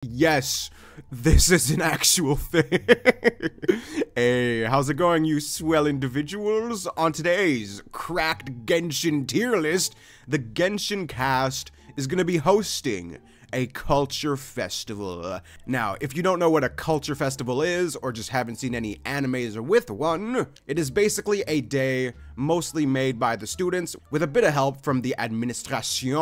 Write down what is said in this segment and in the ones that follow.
Yes, this is an actual thing. Hey, how's it going, you swell individuals? On today's cracked Genshin tier list, the Genshin cast is gonna be hosting a culture festival. Now, if you don't know what a culture festival is, or just haven't seen any animes with one, it is basically a day mostly made by the students with a bit of help from the administration,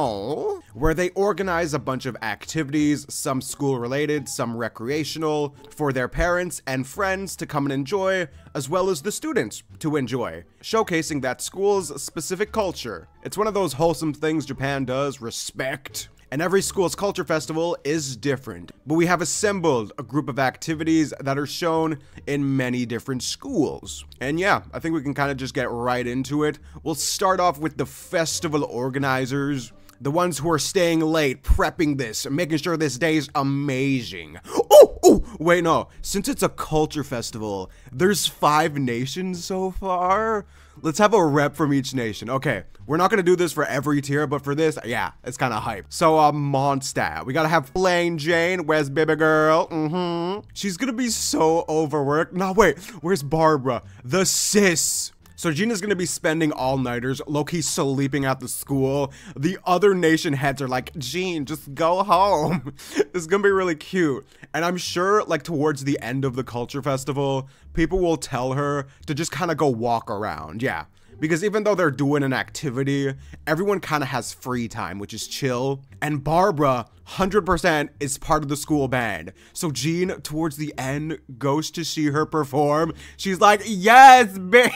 where they organize a bunch of activities, some school related, some recreational, for their parents and friends to come and enjoy, as well as the students to enjoy, showcasing that school's specific culture. It's one of those wholesome things Japan does, respect. And every school's culture festival is different, but we have assembled a group of activities that are shown in many different schools. And yeah, I think we can kind of just get right into it. We'll start off with the festival organizers, the ones who are staying late, prepping this, and making sure this day is amazing. Oh, wait, no, since it's a culture festival, there's 5 nations so far. Let's have a rep from each nation. Okay, we're not gonna do this for every tier, but for this, yeah, it's kind of hype. So, Mondstadt. We gotta have Plain Jane. Where's baby girl? She's gonna be so overworked. No, wait, where's Barbara? The sis. So Gina's gonna be spending all-nighters, low-key sleeping at the school. The other nation heads are like, Jean, just go home. It's gonna be really cute. And I'm sure, like, towards the end of the culture festival, people will tell her to just kind of go walk around, yeah. Because even though they're doing an activity, everyone kind of has free time, which is chill. And Barbara, 100% is part of the school band. So Jean, towards the end, goes to see her perform. She's like, yes, bitch.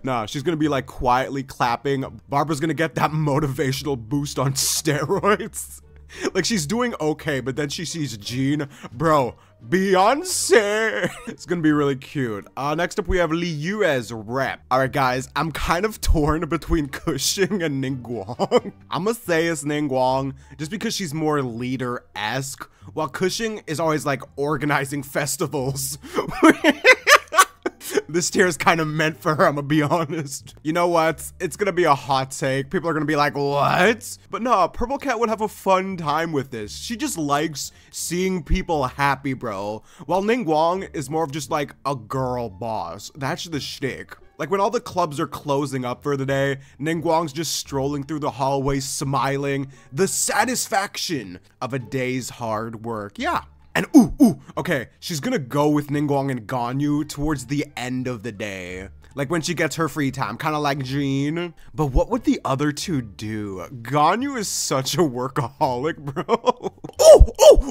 Nah, she's gonna be like quietly clapping. Barbara's gonna get that motivational boost on steroids. Like, she's doing okay, but then she sees Jean. Bro, Beyonce. It's gonna be really cute. Next up we have Liu as rep. Alright guys, I'm kind of torn between Cushing and Ningguang. I'ma say it's Ningguang just because she's more leader-esque, while Cushing is always like organizing festivals. This tier is kind of meant for her, I'm gonna be honest. You know what? It's gonna be a hot take. People are gonna be like, what? But no, Purple Cat would have a fun time with this. She just likes seeing people happy, bro. While Ningguang is more of just like a girl boss. That's the shtick. Like when all the clubs are closing up for the day, Ningguang's just strolling through the hallways, smiling. The satisfaction of a day's hard work. Yeah. And okay, she's gonna go with Ningguang and Ganyu towards the end of the day. Like when she gets her free time, kind of like Jean. But what would the other two do? Ganyu is such a workaholic, bro.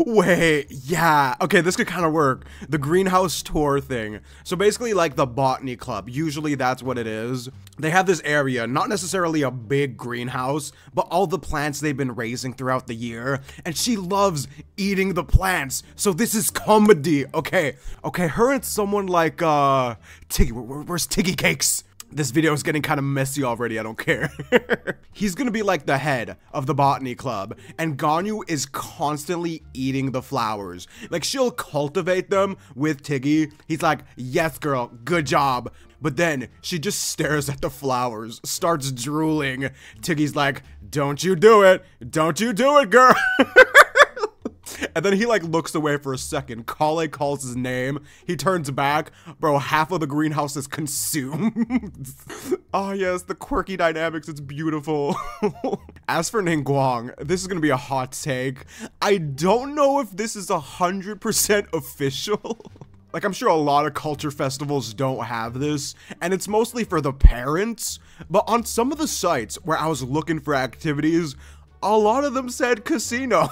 Wait, yeah. Okay, this could kind of work. The greenhouse tour thing. So basically like the botany club, usually that's what it is. They have this area, not necessarily a big greenhouse, but all the plants they've been raising throughout the year. And she loves eating the plants. So this is comedy. Okay, her and someone like, Tiggy, where's Tiggy Cakes? This video is getting kind of messy already, I don't care. He's gonna be like the head of the botany club, and Ganyu is constantly eating the flowers. Like, she'll cultivate them with Tiggy. He's like, yes girl, good job. But then she just stares at the flowers, starts drooling. Tiggy's like, don't you do it, girl. And then he like looks away for a second. Kale calls his name. He turns back. Bro, half of the greenhouse is consumed. Oh yes, the quirky dynamics. It's beautiful. As for Ningguang, this is gonna be a hot take. I don't know if this is 100% official. Like, I'm sure a lot of culture festivals don't have this, and it's mostly for the parents. But on some of the sites where I was looking for activities, a lot of them said casino.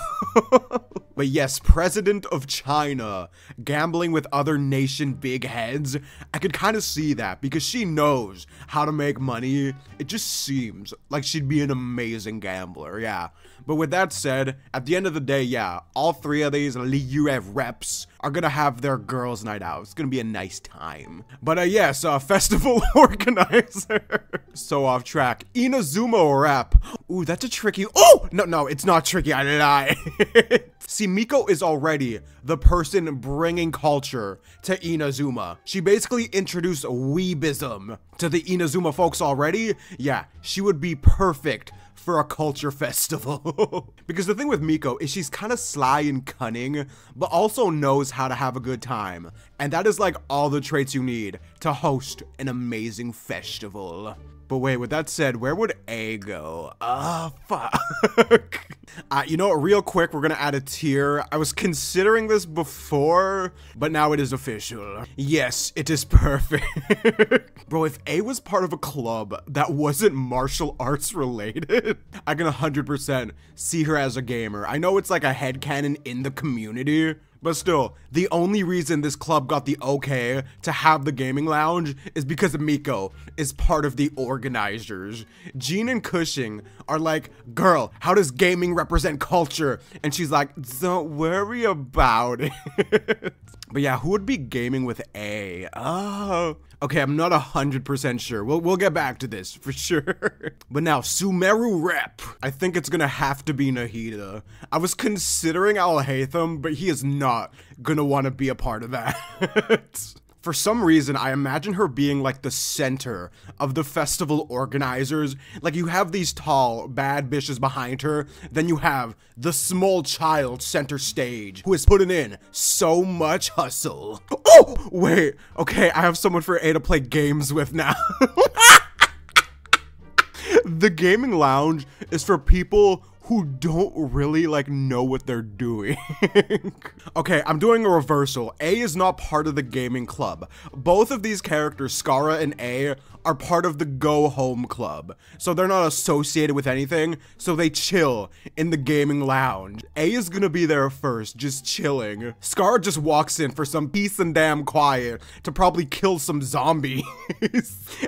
But yes, President of China, gambling with other nation big heads. I could kind of see that because she knows how to make money. It just seems like she'd be an amazing gambler, yeah. But with that said, at the end of the day, yeah, all 3 of these Liu reps are gonna have their girls' night out. It's gonna be a nice time. But yes, festival organizer. So off track. Inazuma rep. Ooh, that's a tricky. Oh, no, it's not tricky. I lied. See, Miko is already the person bringing culture to Inazuma. She basically introduced weebism to the Inazuma folks already. Yeah, she would be perfect for a culture festival. Because the thing with Miko is she's kind of sly and cunning, but also knows how to have a good time. And that is like all the traits you need to host an amazing festival. But wait, with that said, where would A go? Fuck. You know what, real quick, we're gonna add a tier. I was considering this before, but now it is official. Yes, it is perfect. Bro, if A was part of a club that wasn't martial arts related, I can 100% see her as a gamer. I know it's like a headcanon in the community, but still, the only reason this club got the okay to have the gaming lounge is because Miko is part of the organizers. Jean and Cushing are like, girl, how does gaming represent culture? And she's like, don't worry about it. But yeah, who would be gaming with A? Oh, okay, I'm not 100% sure. We'll get back to this for sure. But now, Sumeru rep. I think it's gonna have to be Nahida. I was considering Alhaitham, but he is not gonna want to be a part of that. For some reason, I imagine her being like the center of the festival organizers. Like, you have these tall, bad bitches behind her, then you have the small child center stage who is putting in so much hustle. Oh, wait, okay, I have someone for A to play games with now. The gaming lounge is for people who don't really like know what they're doing. Okay, I'm doing a reversal. A is not part of the gaming club. Both of these characters, Skara and A, are part of the Go Home Club. So they're not associated with anything, so they chill in the gaming lounge. A is gonna be there first, just chilling. Skara just walks in for some peace and damn quiet to probably kill some zombies.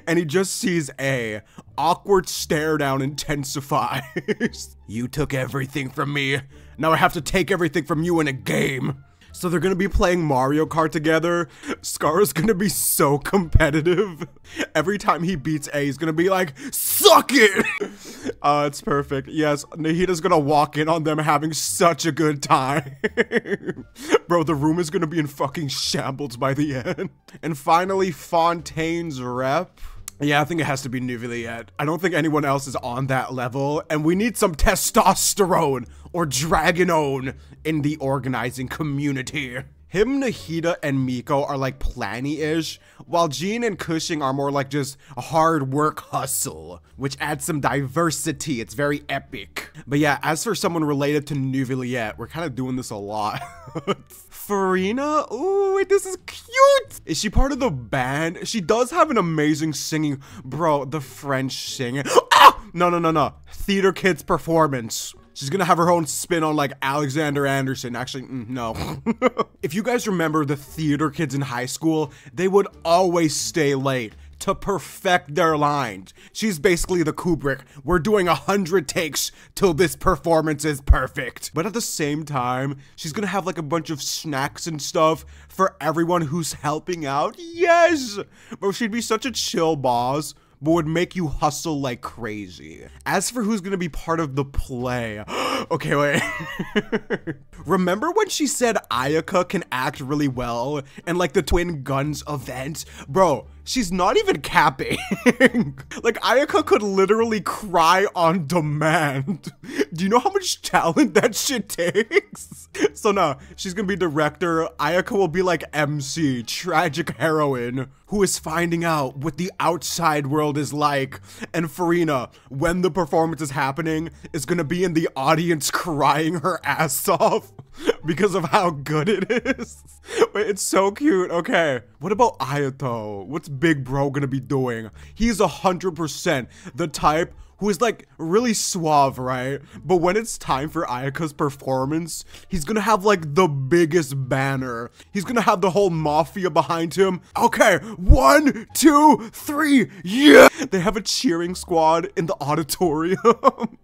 And he just sees A. Awkward stare down intensifies. You took everything from me. Now I have to take everything from you in a game. So they're gonna be playing Mario Kart together. Skara's gonna be so competitive. Every time he beats A, he's gonna be like, suck it! It's perfect. Yes, Nahida's gonna walk in on them having such a good time. Bro, the room is gonna be in fucking shambles by the end. And finally, Fontaine's rep. Yeah, I think it has to be Neuvillette. I don't think anyone else is on that level, and we need some testosterone or dragonone in the organizing community. Him, Nahida, and Miko are like planny-ish, while Jean and Cushing are more like just hard work hustle, which adds some diversity. It's very epic. But yeah, as for someone related to Neuvillette, we're kind of doing this a lot. Farina? Ooh, wait, this is cute! Is she part of the band? She does have an amazing singing. Bro, the French singing. Ah! No. Theater Kids performance. She's gonna have her own spin on like Alexander Anderson. Actually, no. If you guys remember the theater kids in high school, they would always stay late to perfect their lines. She's basically the Kubrick. We're doing 100 takes till this performance is perfect. But at the same time, she's gonna have like a bunch of snacks and stuff for everyone who's helping out. Yes! Bro, she'd be such a chill boss, but would make you hustle like crazy. As for who's gonna be part of the play, okay, wait. Remember when she said Ayaka can act really well in like the Twin Guns event? Bro, she's not even capping. Like, Ayaka could literally cry on demand. Do you know how much talent that shit takes? So no, she's gonna be director. Ayaka will be like MC, tragic heroine, who is finding out what the outside world is like. And Farina, when the performance is happening, is gonna be in the audience crying her ass off because of how good it is. Wait, it's so cute. Okay, what about Ayato? What's Big Bro gonna be doing? He's 100% the type who is like really suave, right? But when it's time for Ayaka's performance, he's gonna have like the biggest banner. He's gonna have the whole mafia behind him. Okay, 1, 2, 3, yeah! They have a cheering squad in the auditorium.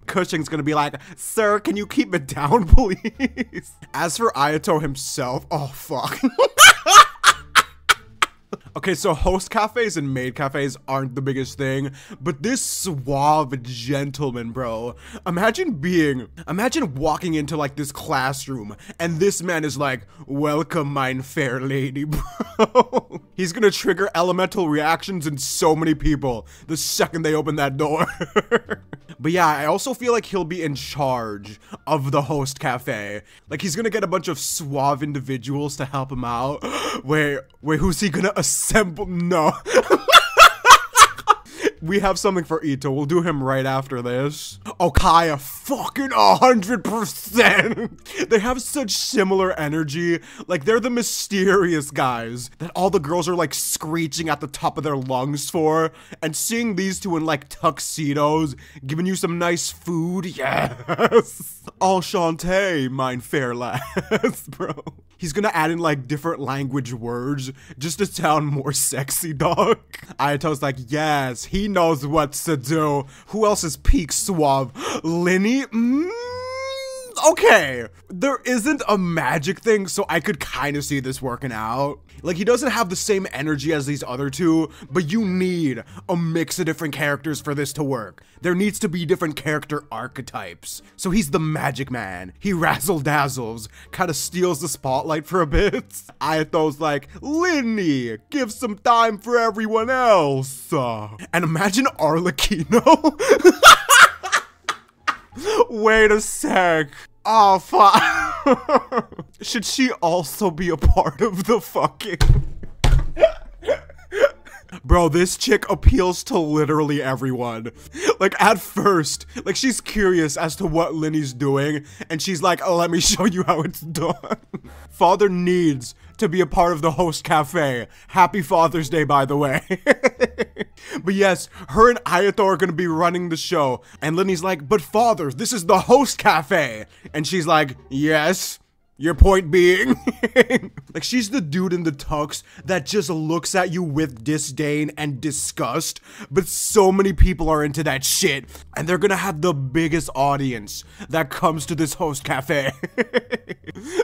Cushing's gonna be like, sir, can you keep it down, please? As for Ayato himself, oh fuck. Okay, so host cafes and maid cafes aren't the biggest thing, but this suave gentleman, bro. Imagine walking into like this classroom and this man is like, welcome, mine fair lady, bro. He's gonna trigger elemental reactions in so many people the second they open that door. But yeah, I also feel like he'll be in charge of the host cafe. Like, he's gonna get a bunch of suave individuals to help him out. Wait, who's he gonna assemble? No. We have something for Ito. We'll do him right after this. Oh, Kaya, fucking 100%. They have such similar energy. Like, they're the mysterious guys that all the girls are, like, screeching at the top of their lungs for. And seeing these two in, like, tuxedos, giving you some nice food. Yes. Enchanté, mine fair lass, bro. He's gonna add in, like, different language words just to sound more sexy, dog. Ayato's like, yes, he knows what to do. Who else is peak suave? Linny? Okay. There isn't a magic thing, so I could kind of see this working out. Like, he doesn't have the same energy as these other two, but you need a mix of different characters for this to work. There needs to be different character archetypes. So he's the magic man. He razzle-dazzles, kind of steals the spotlight for a bit. Ayato's like, Linny, give some time for everyone else. And imagine Arlecchino. Wait a sec. Oh, fuck. Should she also be a part of the fucking... Bro, this chick appeals to literally everyone. Like, at first, like, she's curious as to what Linny's doing, and she's like, oh, let me show you how it's done. Father needs to be a part of the host cafe. Happy Father's Day, by the way. But yes, her and Ayato are gonna be running the show, and Linny's like, but father, this is the host cafe. And she's like, yes. Your point being? Like, she's the dude in the tux that just looks at you with disdain and disgust, but so many people are into that shit, and they're gonna have the biggest audience that comes to this host cafe.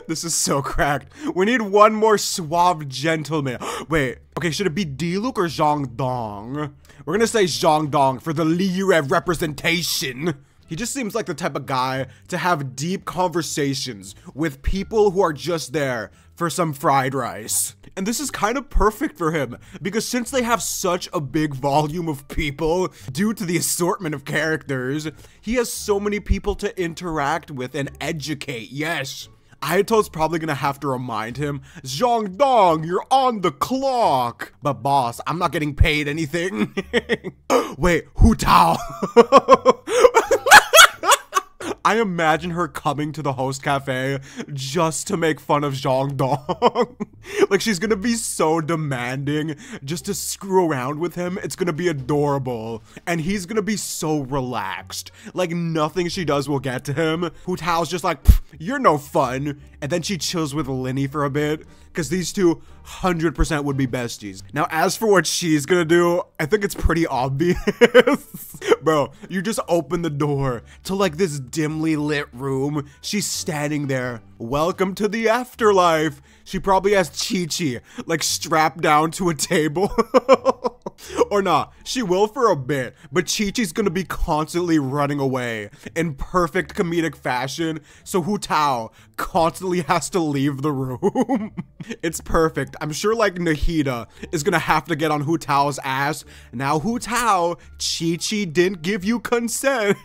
This is so cracked. We need one more suave gentleman. Wait, okay, should it be Diluc or Zhang Dong? We're gonna say Zhang Dong for the Liyue representation. He just seems like the type of guy to have deep conversations with people who are just there for some fried rice. And this is kind of perfect for him, because since they have such a big volume of people due to the assortment of characters, he has so many people to interact with and educate, yes. Ayato's probably gonna have to remind him, Zhang Dong, you're on the clock. But boss, I'm not getting paid anything. Wait, Hu Tao. I imagine her coming to the host cafe just to make fun of Zhang Dong. Like, she's gonna be so demanding just to screw around with him. It's gonna be adorable. And he's gonna be so relaxed. Like, nothing she does will get to him. Hu Tao's just like, you're no fun. And then she chills with Linny for a bit, because these two 100% would be besties. Now, as for what she's gonna do, I think it's pretty obvious. Bro, you just open the door to, like, this dimly lit room. She's standing there. Welcome to the afterlife. She probably has Chi-Chi, like, strapped down to a table. Or not, she will for a bit, but Chi-Chi's gonna be constantly running away in perfect comedic fashion, so Hu Tao constantly has to leave the room. It's perfect. I'm sure, like, Nahida is gonna have to get on Hu Tao's ass. Now, Hu Tao, Chi-Chi didn't give you consent.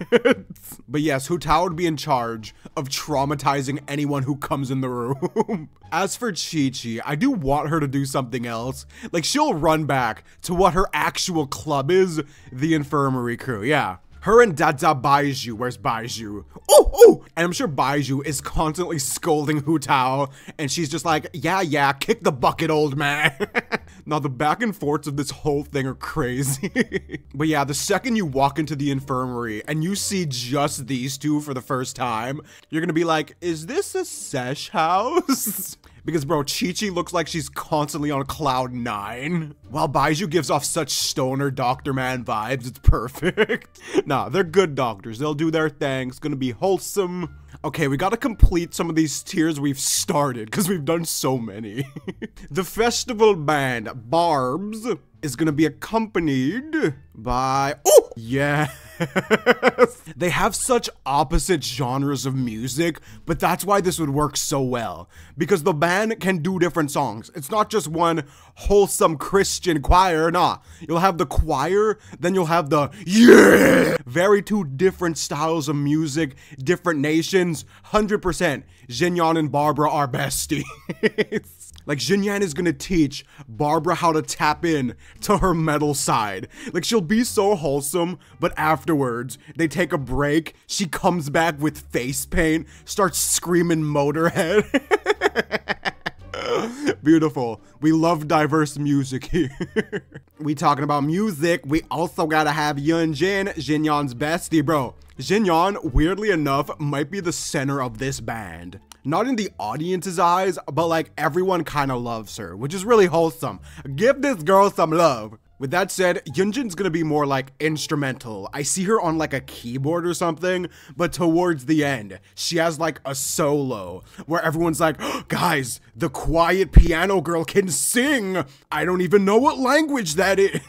But yes, Hu Tao would be in charge of traumatizing anyone who comes in the room. As for Chi-Chi, I do want her to do something else. Like, she'll run back to what her actual club is, the infirmary crew, yeah. Her and Dada Baiju, where's Baiju? Oh! And I'm sure Baiju is constantly scolding Hu Tao, and she's just like, yeah, kick the bucket, old man. Now, the back and forths of this whole thing are crazy. But yeah, the second you walk into the infirmary and you see just these two for the first time, you're gonna be like, is this a sesh house? Because, bro, Chi-Chi looks like she's constantly on cloud 9. While Baiju gives off such stoner Dr. Man vibes, it's perfect. Nah, they're good doctors. They'll do their thing. It's gonna be wholesome. Okay, we gotta complete some of these tiers we've started, because we've done so many. The festival band, Barbs, is gonna be accompanied by... Oh! Yeah. They have such opposite genres of music, but that's why this would work so well. Because the band can do different songs. It's not just one wholesome Christian choir, nah. You'll have the choir, then you'll have the yeah! Very two different styles of music, different nations. 100%, Jinyan and Barbara are besties. Like, Jinyan is gonna teach Barbara how to tap in to her metal side. Like, she'll be so wholesome, but afterwards, they take a break, she comes back with face paint, starts screaming Motorhead. Beautiful. We love diverse music here. We talking about music, we also gotta have Yunjin, Jinyan's bestie, bro. Jinyan, weirdly enough, might be the center of this band. Not in the audience's eyes, but like everyone kind of loves her, which is really wholesome. Give this girl some love. With that said, Yunjin's gonna be more like instrumental. I see her on like a keyboard or something, but towards the end, she has like a solo where everyone's like, oh, guys, the quiet piano girl can sing. I don't even know what language that is.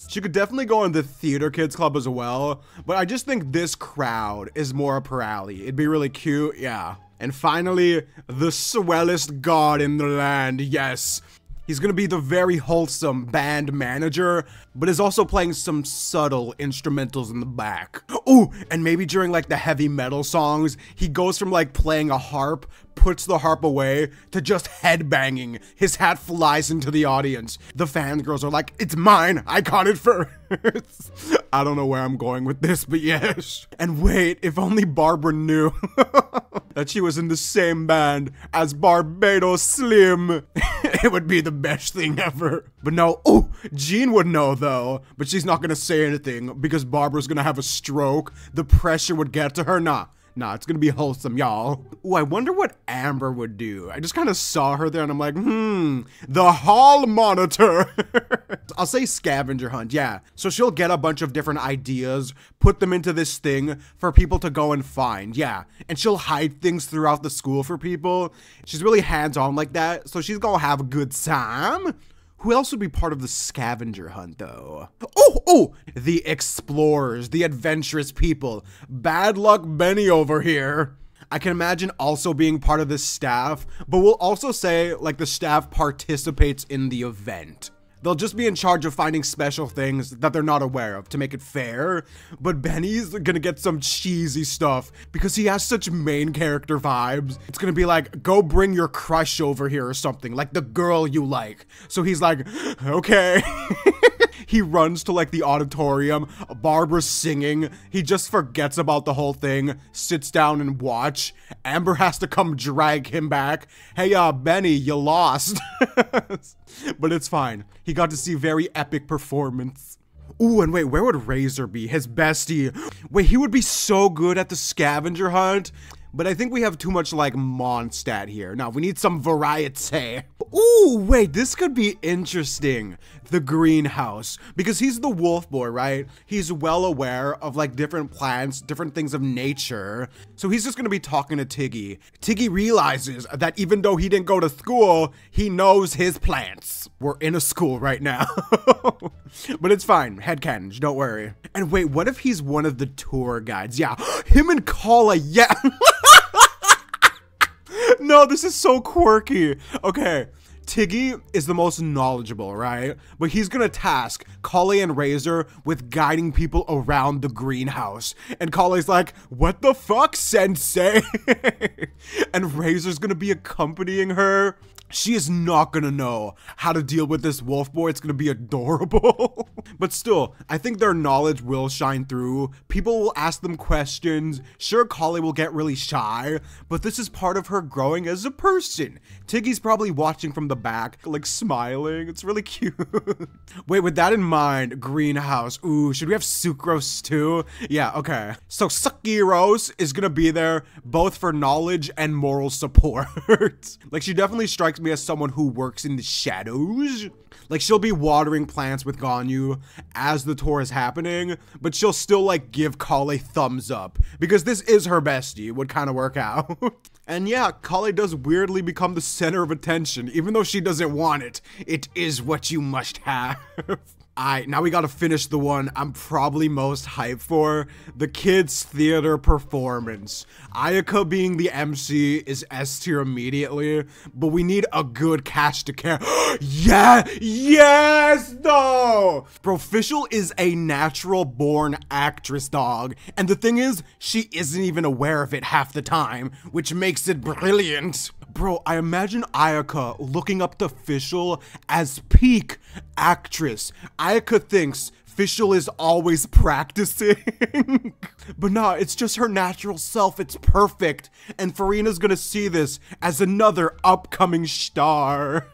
She could definitely go in the theater kids club as well, but I just think this crowd is more up her alley. It'd be really cute, yeah. And finally, the swellest god in the land, yes. He's gonna be the very wholesome band manager, but is also playing some subtle instrumentals in the back. Oh, and maybe during like the heavy metal songs, he goes from like playing a harp, puts the harp away, to just headbanging. His hat flies into the audience. The fangirls are like, it's mine, I caught it first. I don't know where I'm going with this, but yes. And wait, if only Barbara knew that she was in the same band as Barbados Slim. It would be the best thing ever. But no, oh, Jean would know though, but she's not gonna say anything because Barbara's gonna have a stroke. The pressure would get to her. Nah, it's gonna be wholesome, y'all. Ooh, I wonder what Amber would do. I just kind of saw her there and I'm like, the hall monitor. I'll say scavenger hunt, yeah. So she'll get a bunch of different ideas, put them into this thing for people to go and find, yeah. And she'll hide things throughout the school for people. She's really hands-on like that, so she's gonna have a good time. Who else would be part of the scavenger hunt, though? Oh, the explorers, the adventurous people. Bad luck Benny over here. I can imagine also being part of the staff, but we'll also say, like, the staff participates in the event. They'll just be in charge of finding special things that they're not aware of to make it fair. But Benny's gonna get some cheesy stuff because he has such main character vibes. It's gonna be like, go bring your crush over here or something, like the girl you like. So he's like, okay. He runs to like the auditorium, Barbara's singing, he just forgets about the whole thing, sits down and watch. Amber has to come drag him back. Hey, Benny, you lost. But it's fine. He got to see very epic performance. Ooh, and wait, where would Razor be? His bestie. Wait, he would be so good at the scavenger hunt. But I think we have too much, like, Mondstadt here. Now, we need some variety. Ooh, wait, this could be interesting. The greenhouse. Because he's the wolf boy, right? He's well aware of, like, different plants, different things of nature. So he's just gonna be talking to Tiggy. Tiggy realizes that even though he didn't go to school, he knows his plants. We're in a school right now. But it's fine. Headcanons, don't worry. And wait, what if he's one of the tour guides? Yeah, him and Kala, yeah. No, this is so quirky. Okay, Tiggy is the most knowledgeable, right? But he's gonna task Kale and Razor with guiding people around the greenhouse. And Kale's like, what the fuck, sensei? And Razor's gonna be accompanying her. She is not gonna know how to deal with this wolf boy. It's gonna be adorable. But still, I think their knowledge will shine through. People will ask them questions. Sure, Kale will get really shy, but this is part of her growing as a person. Tiggy's probably watching from the back, like smiling. It's really cute. Wait, with that in mind, greenhouse. Ooh, should we have Sucrose too? Yeah, okay. So Sucrose is gonna be there both for knowledge and moral support. Like, she definitely strikes me as someone who works in the shadows. Like, she'll be watering plants with Ganyu as the tour is happening, but she'll still, like, give Kale a thumbs up because this is her bestie. It would kind of work out. And yeah, Kale does weirdly become the center of attention, even though she doesn't want it. It is what you must have. Alright, now we gotta finish the one I'm probably most hyped for, the kids' theater performance. Ayaka being the MC is S tier immediately, but we need a good cast to care. Yeah, yes, though! Bro, Fischl is a natural born actress, dog, and the thing is, she isn't even aware of it half the time, which makes it brilliant. Bro, I imagine Ayaka looking up to Fischl as peak actress. Ayaka thinks Fischl is always practicing. But nah, it's just her natural self, it's perfect. And Furina's gonna see this as another upcoming star.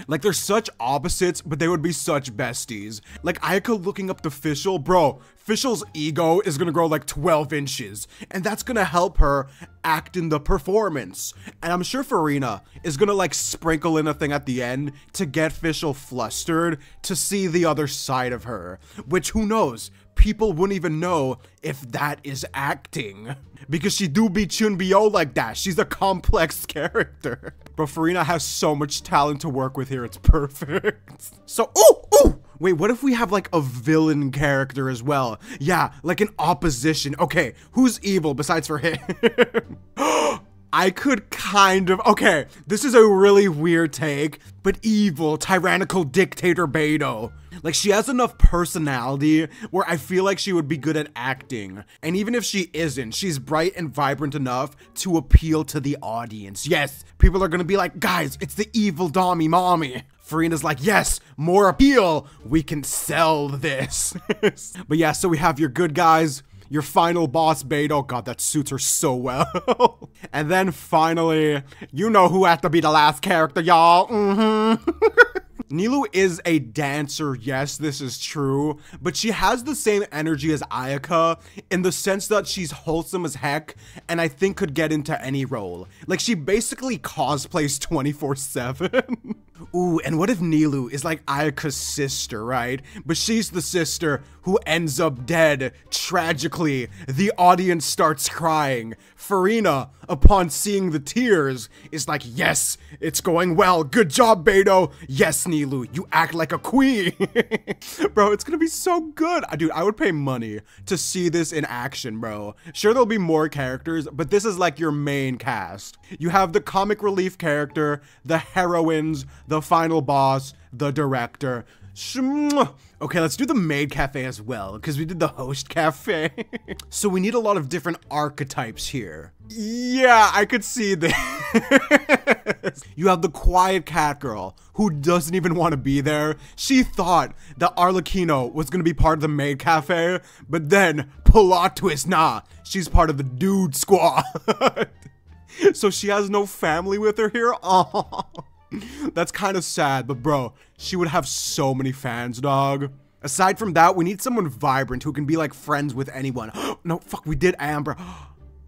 Like, they're such opposites, but they would be such besties. Like, Ayaka looking up to Fischl, bro, Fischl's ego is gonna grow like 12 inches, and that's gonna help her act in the performance. And I'm sure Furina is gonna like sprinkle in a thing at the end to get Fischl flustered to see the other side of her, which who knows, people wouldn't even know if that is acting. Because she do be Chunbyo like that. She's a complex character. But Furina has so much talent to work with here, it's perfect. So, ooh! Wait, what if we have like a villain character as well? Yeah, like an opposition. Okay, who's evil besides for him? I could kind of, okay, this is a really weird take, but evil, tyrannical dictator Beidou. Like, she has enough personality where I feel like she would be good at acting. And even if she isn't, she's bright and vibrant enough to appeal to the audience. Yes, people are gonna be like, guys, it's the evil Dommy Mommy. Furina's like, yes, more appeal. We can sell this. But yeah, so we have your good guys, your final boss, Beidou. God, that suits her so well. And then finally, you know who has to be the last character, y'all. Nilou is a dancer, yes, this is true, but she has the same energy as Ayaka in the sense that she's wholesome as heck and I think could get into any role. Like, she basically cosplays 24/7. Ooh, and what if Nilou is like Ayaka's sister, right? But she's the sister who ends up dead. Tragically, the audience starts crying. Furina, upon seeing the tears, is like, yes, it's going well. Good job, Beidou. Yes, Nilou, you act like a queen. Bro, it's gonna be so good. Dude, I would pay money to see this in action, bro. Sure, there'll be more characters, but this is like your main cast. You have the comic relief character, the heroines, the final boss, the director. Okay, let's do the maid cafe as well, because we did the host cafe. So we need a lot of different archetypes here. Yeah, I could see this. You have the quiet cat girl who doesn't even want to be there. She thought that Arlecchino was going to be part of the maid cafe, but then, plot twist, nah, she's part of the dude squad. So she has no family with her here? Aww. That's kind of sad, but bro, she would have so many fans, dog. Aside from that, we need someone vibrant who can be like friends with anyone. No, fuck, we did Amber.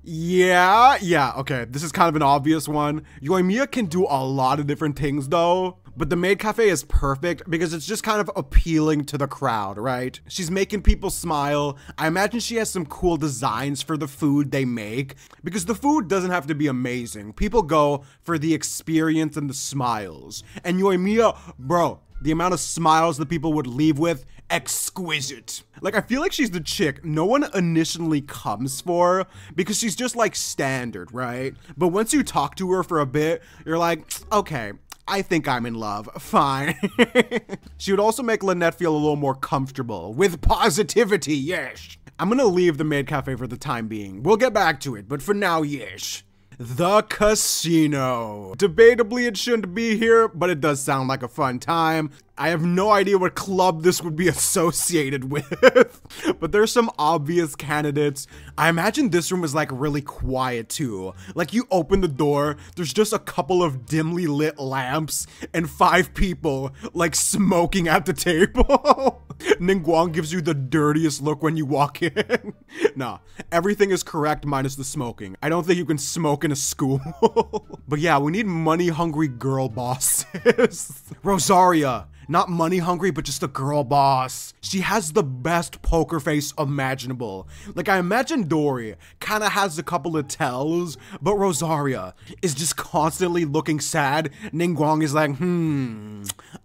Yeah, okay, this is kind of an obvious one. Yoimiya can do a lot of different things though, but the maid cafe is perfect because it's just kind of appealing to the crowd, right? She's making people smile. I imagine she has some cool designs for the food they make because the food doesn't have to be amazing. People go for the experience and the smiles. And Yoimiya, bro, the amount of smiles that people would leave with, exquisite. Like, I feel like she's the chick no one initially comes for because she's just like standard, right? But once you talk to her for a bit, you're like, okay, I think I'm in love. Fine. She would also make Lynette feel a little more comfortable with positivity, yes. I'm gonna leave the maid cafe for the time being. We'll get back to it, but for now, yes. The casino. Debatably, it shouldn't be here, but it does sound like a fun time. I have no idea what club this would be associated with, but there's some obvious candidates. I imagine this room is like really quiet too. Like, you open the door, there's just a couple of dimly lit lamps and 5 people like smoking at the table. Ningguang gives you the dirtiest look when you walk in. Nah, everything is correct minus the smoking. I don't think you can smoke in a school. But yeah, we need money-hungry girl bosses. Rosaria. Not money hungry, but just a girl boss. She has the best poker face imaginable. Like, I imagine Dory kind of has a couple of tells, but Rosaria is just constantly looking sad. Ningguang is like,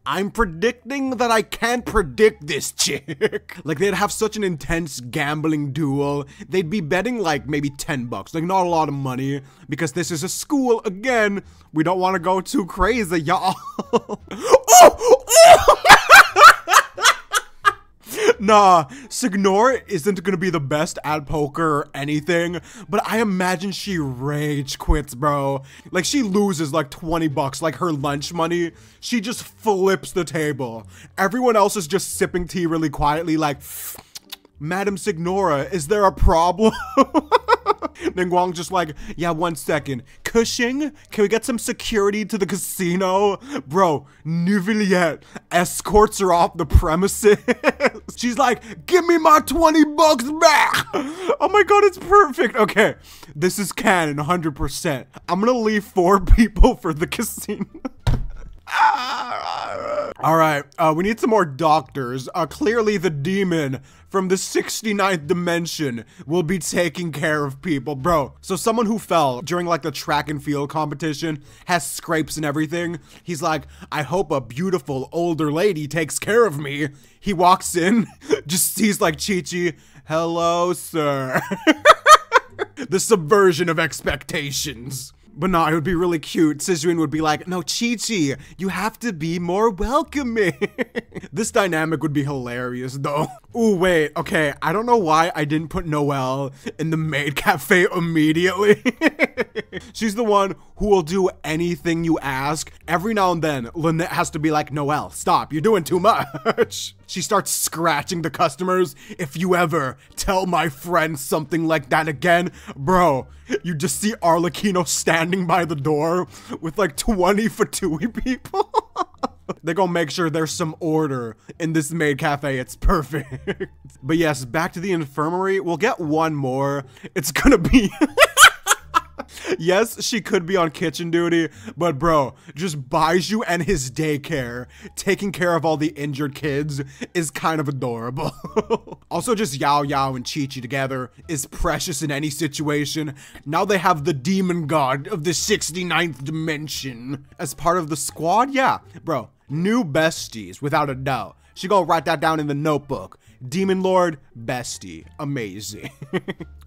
I'm predicting that I can't predict this chick. Like, they'd have such an intense gambling duel. They'd be betting like maybe 10 bucks, like not a lot of money, because this is a school. Again, we don't want to go too crazy, y'all. Nah, Signor isn't gonna be the best at poker or anything, but I imagine she rage quits, bro. Like, she loses like 20 bucks, like her lunch money. She just flips the table. Everyone else is just sipping tea really quietly, like, Madam Signora, is there a problem? Then Guang's just like, yeah, 1 second. Cushing, can we get some security to the casino? Bro, nouvelle yet. Escorts are off the premises. She's like, give me my 20 bucks back. Oh my god, it's perfect. Okay, this is canon, 100%. I'm gonna leave 4 people for the casino. Alright, we need some more doctors. Clearly the demon from the 69th dimension will be taking care of people, bro. So someone who fell during like the track and field competition has scrapes and everything. He's like, I hope a beautiful older lady takes care of me. He walks in, just sees like Chi-Chi. Hello, sir. The subversion of expectations. But no, it would be really cute. Sijuin would be like, no, Chi-Chi, you have to be more welcoming. This dynamic would be hilarious, though. Ooh, wait, okay, I don't know why I didn't put Noelle in the maid cafe immediately. She's the one who will do anything you ask. Every now and then, Lynette has to be like, Noelle, stop, you're doing too much. She starts scratching the customers. If you ever tell my friend something like that again, bro, you just see Arlecchino standing by the door with like 20 Fatui people. They're gonna make sure there's some order in this maid cafe. It's perfect. But yes, back to the infirmary. We'll get one more. It's gonna be... Yes, she could be on kitchen duty, but bro, just Baiju and his daycare, taking care of all the injured kids, is kind of adorable. Also, just Yao Yao and Chi-Chi together is precious in any situation. Now they have the demon god of the 69th dimension as part of the squad. Yeah, bro, new besties, without a doubt. She gonna write that down in the notebook. Demon Lord, bestie, amazing.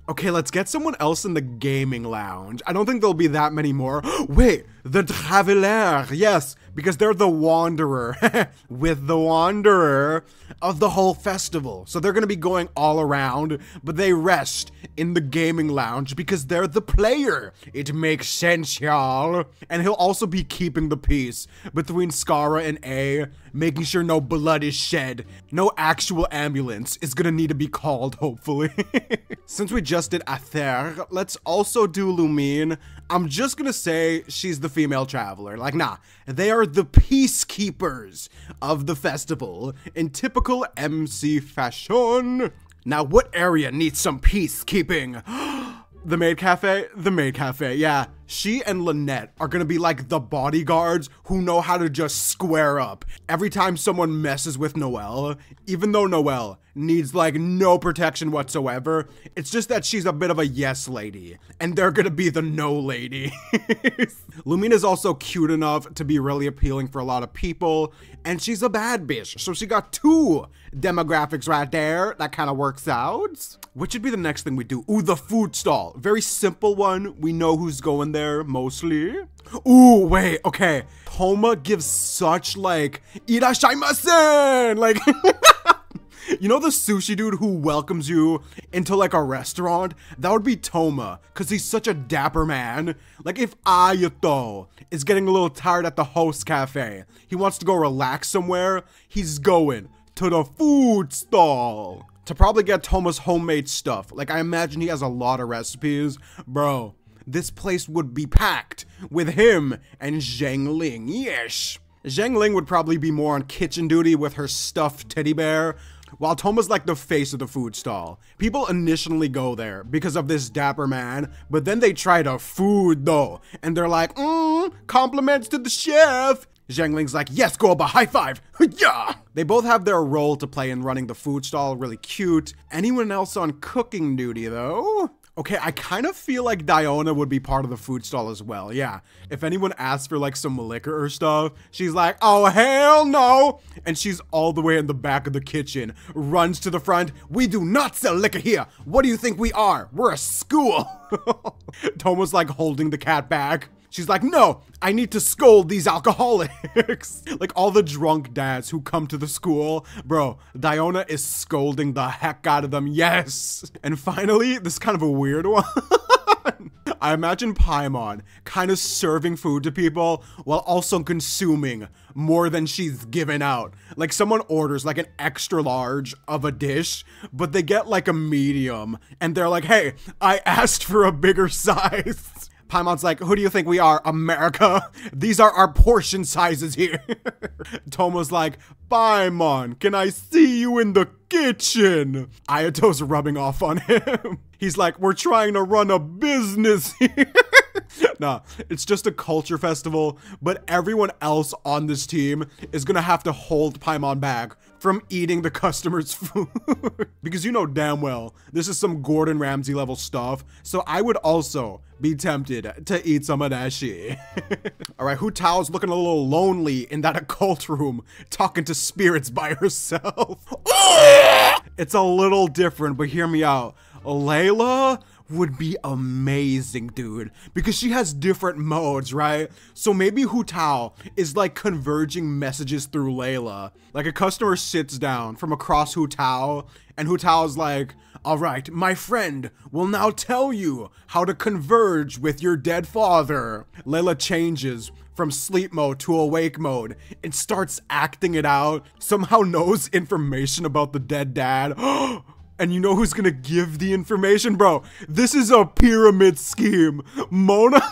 Okay, let's get someone else in the gaming lounge. I don't think there'll be that many more. Wait, the Traveler, yes, because they're the Wanderer, with the Wanderer of the whole festival. So they're gonna be going all around, but they rest in the gaming lounge because they're the player. It makes sense, y'all. And he'll also be keeping the peace between Scara and A, making sure no blood is shed. No actual ambulance is gonna need to be called, hopefully. Since we just did Aether, let's also do Lumine. I'm just gonna say she's the female traveler. Like, nah, they are the peacekeepers of the festival in typical MC fashion. Now, what area needs some peacekeeping? The maid cafe? The maid cafe, yeah. She and Lynette are gonna be like the bodyguards who know how to just square up every time someone messes with Noelle. Even though Noelle needs like no protection whatsoever, it's just that she's a bit of a yes lady, and they're gonna be the no lady. Lumina's also cute enough to be really appealing for a lot of people, and she's a bad bitch, so she got 2 demographics right there. That kind of works out. Which should be the next thing we do? Ooh, the food stall. Very simple one. We know who's going there mostly. Ooh, wait, okay. Toma gives such like irashaimasen, like you know the sushi dude who welcomes you into like a restaurant? That would be Toma, cause he's such a dapper man. Like if Ayato is getting a little tired at the host cafe, he wants to go relax somewhere, he's going to the food stall to probably get Toma's homemade stuff. Like, I imagine he has a lot of recipes. Bro, this place would be packed with him and Zheng Ling. Yes. Zheng Ling would probably be more on kitchen duty with her stuffed teddy bear, while Toma's like the face of the food stall. People initially go there because of this dapper man, but then they try the food though, and they're like, compliments to the chef. Zheng Ling's like, yes, Goba, high five. Yeah. They both have their role to play in running the food stall, really cute. Anyone else on cooking duty though? Okay, I kind of feel like Diona would be part of the food stall as well. Yeah, if anyone asks for like some liquor or stuff, she's like, oh, hell no. And she's all the way in the back of the kitchen, runs to the front. We do not sell liquor here. What do you think we are? We're a school. Tomo's like holding the cat back. She's like, no, I need to scold these alcoholics. Like all the drunk dads who come to the school. Bro, Diona is scolding the heck out of them. Yes. And finally, this is kind of a weird one. I imagine Paimon kind of serving food to people while also consuming more than she's given out. Like someone orders like an extra large of a dish, but they get like a medium. And they're like, hey, I asked for a bigger size. Paimon's like, who do you think we are, America? These are our portion sizes here. Tomo's like, Paimon, can I see you in the kitchen? Ayato's rubbing off on him. He's like, we're trying to run a business here. Nah, it's just a culture festival, but everyone else on this team is gonna have to hold Paimon back from eating the customers' food. Because you know damn well, this is some Gordon Ramsay level stuff, so I would also be tempted to eat some of that shit. Alright, Hu Tao's looking a little lonely in that occult room, talking to spirits by herself. It's a little different, but hear me out. Layla would be amazing, dude, because she has different modes, right? So maybe Hu Tao is like converging messages through Layla. Like a customer sits down from across Hu Tao, and Hu Tao's like, all right, my friend will now tell you how to converge with your dead father. Layla changes from sleep mode to awake mode and starts acting it out, somehow knows information about the dead dad. And you know who's gonna give the information? Bro, this is a pyramid scheme. Mona.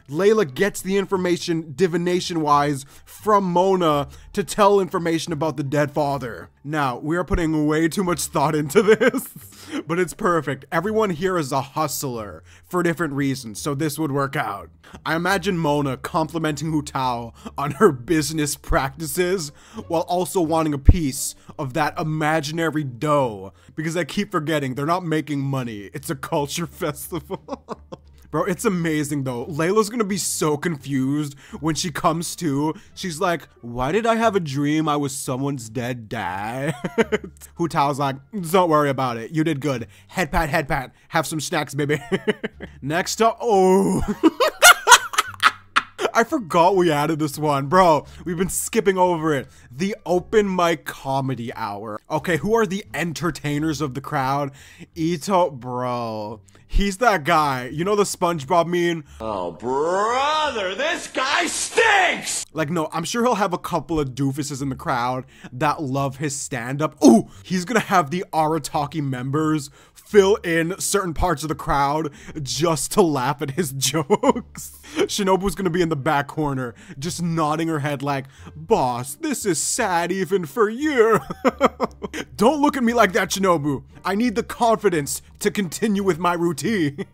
Layla gets the information divination-wise from Mona to tell information about the dead father. Now, we are putting way too much thought into this, but it's perfect. Everyone here is a hustler for different reasons, so this would work out. I imagine Mona complimenting Hu Tao on her business practices while also wanting a piece of that imaginary dough, because I keep forgetting they're not making money. It's a culture festival. Bro, it's amazing though. Layla's gonna be so confused when she comes to. She's like, why did I have a dream I was someone's dead dad? Hu Tao's like, don't worry about it. You did good. Head pat, head pat. Have some snacks, baby. Next up, oh. I forgot we added this one. Bro, we've been skipping over it. The open mic comedy hour. Okay, who are the entertainers of the crowd? Ito, bro. He's that guy. You know the SpongeBob meme? Oh, brother, this guy stinks! Like, no, I'm sure he'll have a couple of doofuses in the crowd that love his stand-up. Ooh, he's gonna have the Arataki members fill in certain parts of the crowd just to laugh at his jokes. Shinobu's gonna be in the back corner, just nodding her head like, boss, this is sad even for you. Don't look at me like that, Shinobu. I need the confidence to continue with my routine.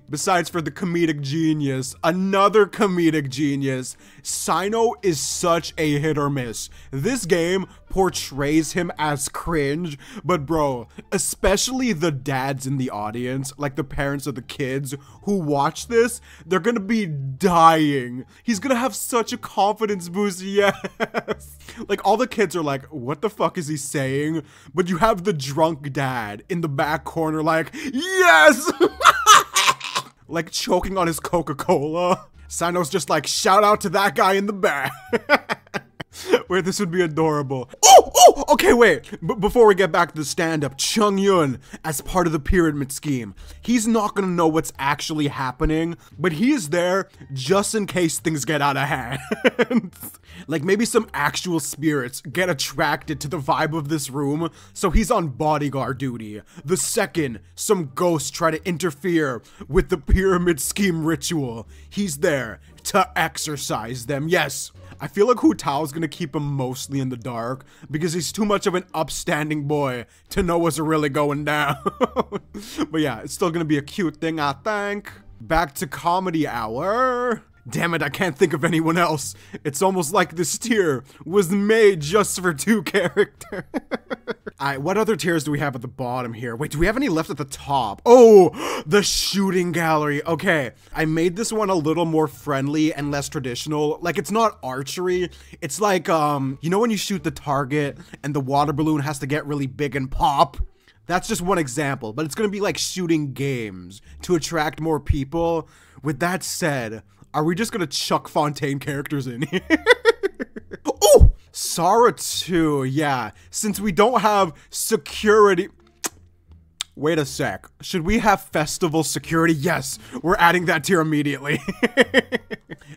Besides for the comedic genius, another comedic genius, Sino is such a hit or miss. This game portrays him as cringe, but bro, especially the dads in the audience, like the parents of the kids who watch this, they're gonna be dying. He's gonna have such a confidence boost, yes. Like all the kids are like, what the fuck is he saying? But you have the drunk dad in the back corner like, yes! Like choking on his Coca-Cola. Sino's just like, shout out to that guy in the back. Wait, this would be adorable. Oh, okay, wait. Before we get back to the stand-up, Chung Yun, as part of the pyramid scheme, he's not gonna know what's actually happening, but he is there just in case things get out of hand. Like maybe some actual spirits get attracted to the vibe of this room, so he's on bodyguard duty. The second some ghosts try to interfere with the pyramid scheme ritual, he's there to exorcise them. Yes, I feel like Hu Tao's gonna keep him mostly in the dark because he's too much of an upstanding boy to know what's really going down. But yeah, it's still gonna be a cute thing, I think. Back to comedy hour. Damn it, I can't think of anyone else. It's almost like this tier was made just for 2 characters. Alright, what other tiers do we have at the bottom here? Wait, do we have any left at the top? Oh, the shooting gallery. Okay, I made this one a little more friendly and less traditional. Like, it's not archery. It's like, you know when you shoot the target and the water balloon has to get really big and pop? That's just one example, but it's gonna be like shooting games to attract more people. With that said, are we just gonna chuck Fontaine characters in here? Oh! Sarah too, yeah. Since we don't have security... Wait a sec. Should we have festival security? Yes, we're adding that tier immediately.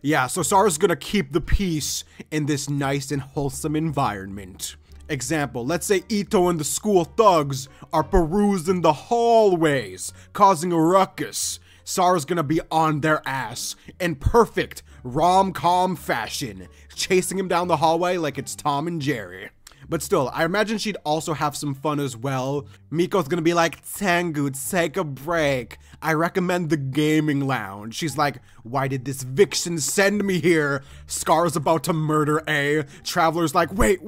Yeah, so Sarah's gonna keep the peace in this nice and wholesome environment. Example, let's say Ito and the school thugs are perusing the hallways, causing a ruckus. Sarah's gonna be on their ass in perfect rom-com fashion, chasing him down the hallway like it's Tom and Jerry. But still, I imagine she'd also have some fun as well. Miko's gonna be like, Tengu, take a break. I recommend the gaming lounge. She's like, why did this vixen send me here? Scar's about to murder A. Traveler's like, wait.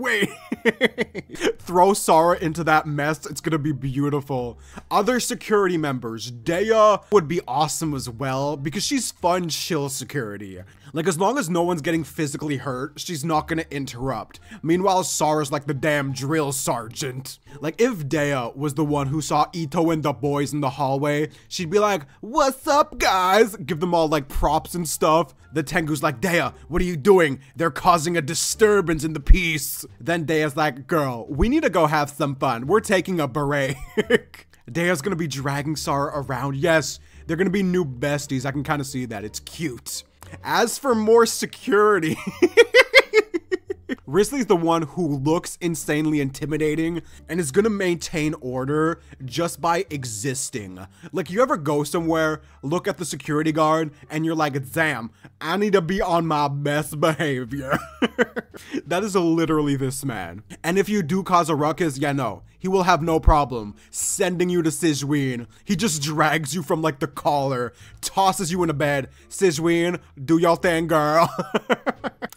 Throw Sarah into that mess. It's gonna be beautiful. Other security members. Dea would be awesome as well because she's fun, chill security. Like, as long as no one's getting physically hurt, she's not gonna interrupt. Meanwhile, Sarah's like the damn drill sergeant. Like, if Dea was the one who saw Ito and the boys in the hallway, she'd be like, what's up, guys? Give them all, like, props and stuff. The Tengu's like, Dea, what are you doing? They're causing a disturbance in the peace. Then Dea's like, girl, we need to go have some fun. We're taking a break. Dea's gonna be dragging Sarah around. Yes, they're gonna be new besties. I can kind of see that. It's cute. As for more security, Risley's the one who looks insanely intimidating and is gonna maintain order just by existing. Like, you ever go somewhere, look at the security guard, and you're like, damn, I need to be on my best behavior. That is literally this man. And if you do cause a ruckus, yeah, no, he will have no problem sending you to Sigewinne. He just drags you from like the collar, tosses you into bed. Sigewinne, do your thing, girl.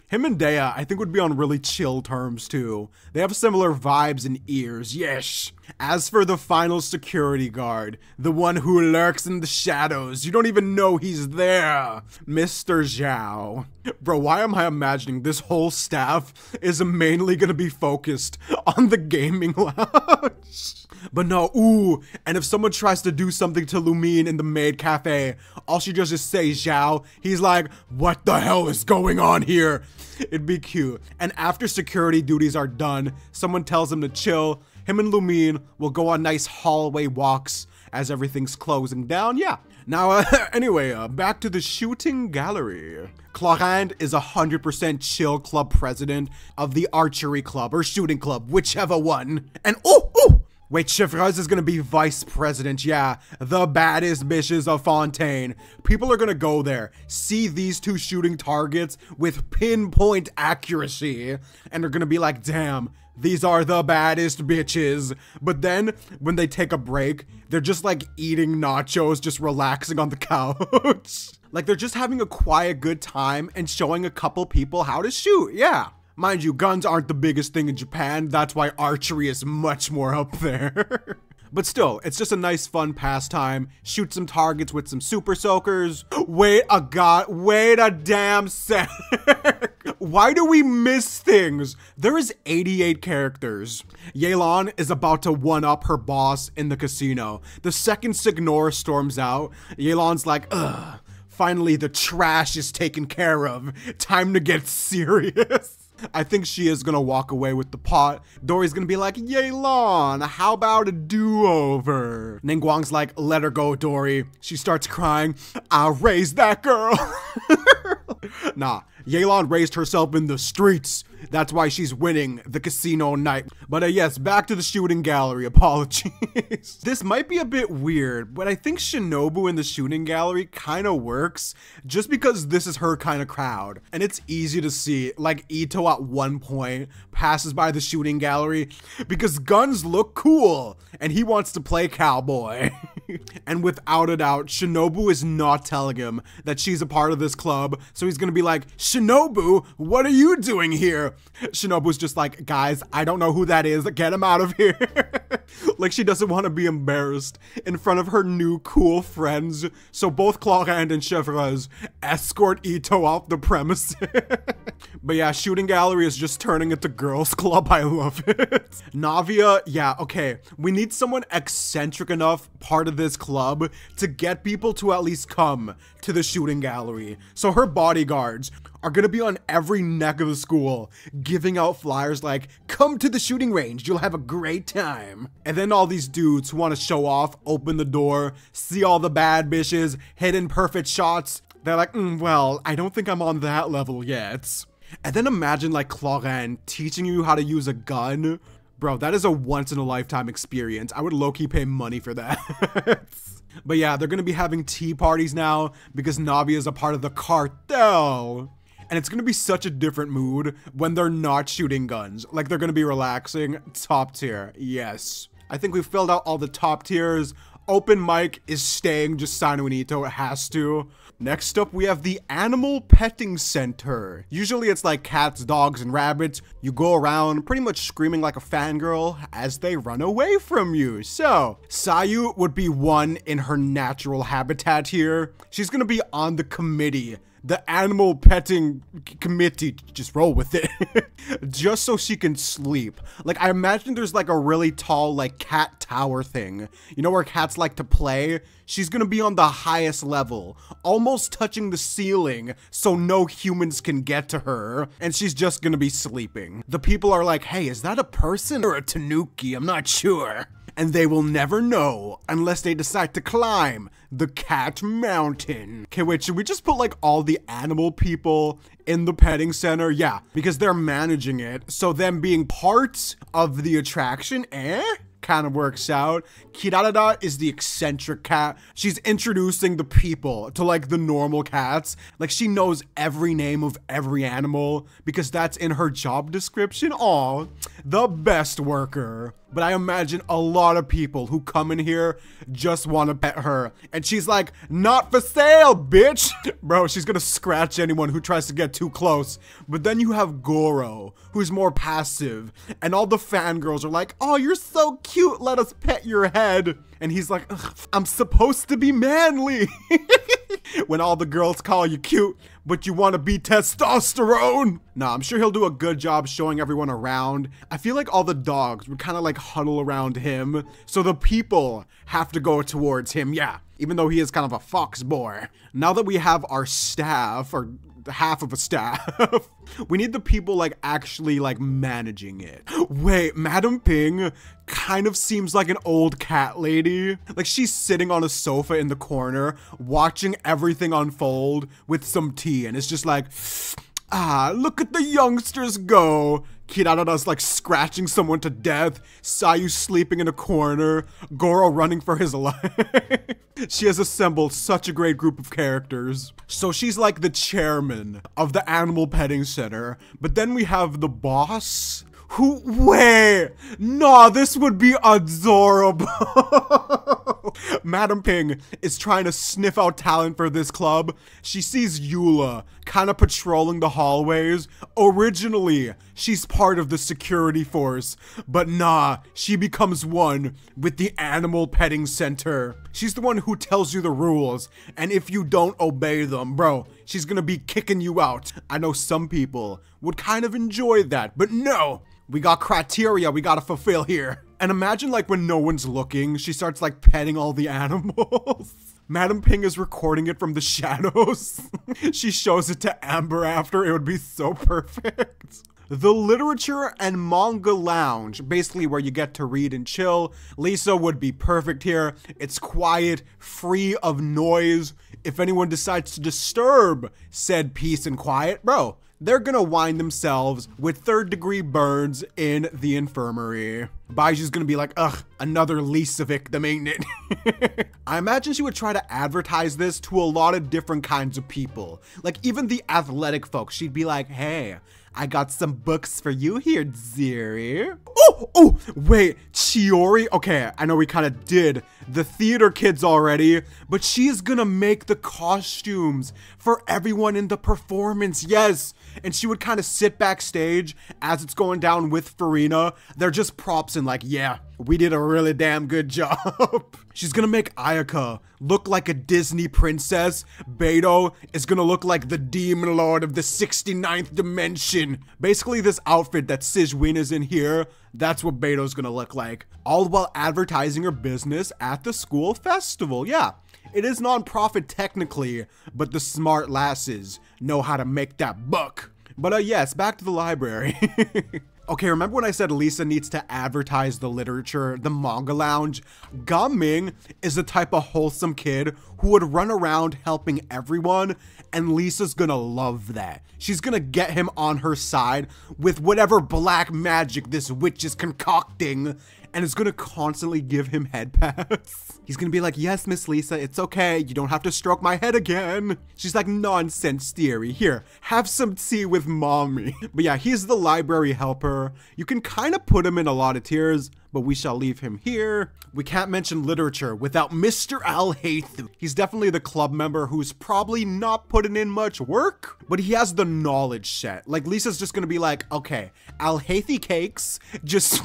Him and Dea, I think, would be on really chill terms too. They have similar vibes and ears, yes. As for the final security guard, the one who lurks in the shadows, you don't even know he's there, Mr. Zhao. Bro, why am I imagining this whole staff is mainly gonna be focused on the gaming lounge? But no, ooh, and if someone tries to do something to Lumine in the maid cafe, all she does is say Zhao. He's like, what the hell is going on here? It'd be cute. And after security duties are done, someone tells him to chill. Him and Lumine will go on nice hallway walks as everything's closing down. Yeah. Now, anyway, back to the shooting gallery. Clarand is 100% chill club president of the archery club or shooting club, whichever one. And ooh! Wait, Chevreuse is gonna be vice president, yeah. The baddest bitches of Fontaine. People are gonna go there, see these two shooting targets with pinpoint accuracy, and they're gonna be like, damn, these are the baddest bitches. But then, when they take a break, they're just like eating nachos, just relaxing on the couch. Like, they're just having a quiet good time and showing a couple people how to shoot, yeah. Mind you, guns aren't the biggest thing in Japan. That's why archery is much more up there. But still, it's just a nice fun pastime. Shoot some targets with some super soakers. Wait a damn sec. Why do we miss things? There is 88 characters. Yelan is about to one-up her boss in the casino. The second Signor storms out, Yelan's like, ugh, finally the trash is taken care of. Time to get serious. I think she is gonna walk away with the pot. Dory's gonna be like, Yelan, how about a do-over? Ningguang's like, let her go, Dory. She starts crying, I'll raise that girl. Nah, Yelan raised herself in the streets. That's why she's winning the casino night. But yes, back to the shooting gallery. Apologies. This might be a bit weird, but I think Shinobu in the shooting gallery kind of works just because this is her kind of crowd. And it's easy to see, like Ito at one point passes by the shooting gallery because guns look cool and he wants to play cowboy. And without a doubt, Shinobu is not telling him that she's a part of this club. So he's gonna be like, Shinobu, what are you doing here? Shinobu's just like, guys, I don't know who that is. Get him out of here. Like she doesn't want to be embarrassed in front of her new cool friends. So both Clawhand and Chevreuse escort Ito off the premises. But yeah, shooting gallery is just turning into girls club. I love it. Navia, yeah, okay. We need someone eccentric enough part of this club to get people to at least come to the shooting gallery. So her bodyguards are gonna be on every neck of the school, giving out flyers like, come to the shooting range, you'll have a great time. And then all these dudes who wanna show off, open the door, see all the bad bitches, hidden perfect shots. They're like, well, I don't think I'm on that level yet. And then imagine like Clawhan teaching you how to use a gun. Bro, that is a once in a lifetime experience. I would low-key pay money for that. But yeah, they're gonna be having tea parties now because Navi is a part of the cartel. And it's gonna be such a different mood when they're not shooting guns. Like they're gonna be relaxing. Top tier, yes. I think we've filled out all the top tiers. Open mic is staying, just Sano and Ito, it has to. Next up, we have the Animal Petting Center. Usually it's like cats, dogs, and rabbits. You go around pretty much screaming like a fangirl as they run away from you. So, Sayu would be one in her natural habitat here. She's gonna be on the committee. The animal petting committee, just roll with it. Just so she can sleep. Like, I imagine there's like a really tall, like, cat tower thing. You know where cats like to play? She's gonna be on the highest level, almost touching the ceiling, so no humans can get to her. And she's just gonna be sleeping. The people are like, hey, is that a person or a tanuki? I'm not sure. And they will never know unless they decide to climb the Cat Mountain. Okay, wait, should we just put like all the animal people in the petting center? Yeah, because they're managing it. So them being parts of the attraction, kind of works out. Kirarada is the eccentric cat. She's introducing the people to like the normal cats. Like she knows every name of every animal because that's in her job description. Aw, the best worker. But I imagine a lot of people who come in here just want to pet her. And she's like, not for sale, bitch. Bro, she's gonna scratch anyone who tries to get too close. But then you have Goro, who's more passive. And all the fangirls are like, oh, you're so cute. Let us pet your head. And he's like, I'm supposed to be manly. When all the girls call you cute, but you want to be testosterone. Nah, I'm sure he'll do a good job showing everyone around. I feel like all the dogs would kind of like huddle around him. So the people have to go towards him. Yeah, even though he is kind of a fox boy. Now that we have our staff, or half of a staff, we need the people like actually like managing it. Wait, Madam Ping kind of seems like an old cat lady. Like she's sitting on a sofa in the corner watching everything unfold with some tea, and it's just like, ah, look at the youngsters go. Kirarada's like scratching someone to death, Sayu sleeping in a corner, Goro running for his life. She has assembled such a great group of characters. So she's like the chairman of the animal petting center, but then we have the boss, who, wait, nah, this would be adorable. Madam Ping is trying to sniff out talent for this club. She sees Eula kind of patrolling the hallways. Originally, she's part of the security force, but nah, she becomes one with the animal petting center. She's the one who tells you the rules, and if you don't obey them, bro, she's gonna be kicking you out. I know some people would kind of enjoy that, but no. We got criteria we gotta fulfill here. And imagine like when no one's looking, she starts like petting all the animals. Madam Ping is recording it from the shadows. She shows it to Amber after. It would be so perfect. The literature and manga lounge, basically where you get to read and chill. Lisa would be perfect here. It's quiet, free of noise. If anyone decides to disturb said peace and quiet, bro, they're gonna wind themselves with 3rd-degree burns in the infirmary. Baiju's gonna be like, ugh, another Lisa victim, ain't it? I imagine she would try to advertise this to a lot of different kinds of people. Like even the athletic folks, she'd be like, hey, I got some books for you here, dearie. Oh, wait, Chiori? Okay, I know we kind of did the theater kids already, but she's gonna make the costumes for everyone in the performance, yes. And she would kind of sit backstage as it's going down with Farina. They're just props and like, yeah, we did a really damn good job. She's gonna make Ayaka look like a Disney princess. Beto is gonna look like the demon lord of the 69th dimension. Basically this outfit that Sijwin is in here, that's what Beto's gonna look like. All while advertising her business at the school festival, yeah. It is non-profit technically, but the smart lasses know how to make that buck. But yes, back to the library. Okay, remember when I said Lisa needs to advertise the literature, the manga lounge? Gaming is the type of wholesome kid who would run around helping everyone, and Lisa's gonna love that. She's gonna get him on her side with whatever black magic this witch is concocting, and is gonna constantly give him head pats. He's gonna be like, yes, Miss Lisa, it's okay. You don't have to stroke my head again. She's like, nonsense theory. Here, have some tea with mommy. But yeah, he's the library helper. You can kind of put him in a lot of tiers, but we shall leave him here. We can't mention literature without Mr. Alhaithu. He's definitely the club member who's probably not putting in much work, but he has the knowledge set. Like Lisa's just gonna be like, okay, Alhaithi cakes, just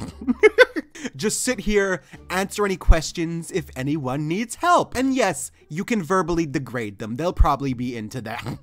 sit here, answer any questions if anyone needs help. And yes, you can verbally degrade them. They'll probably be into that.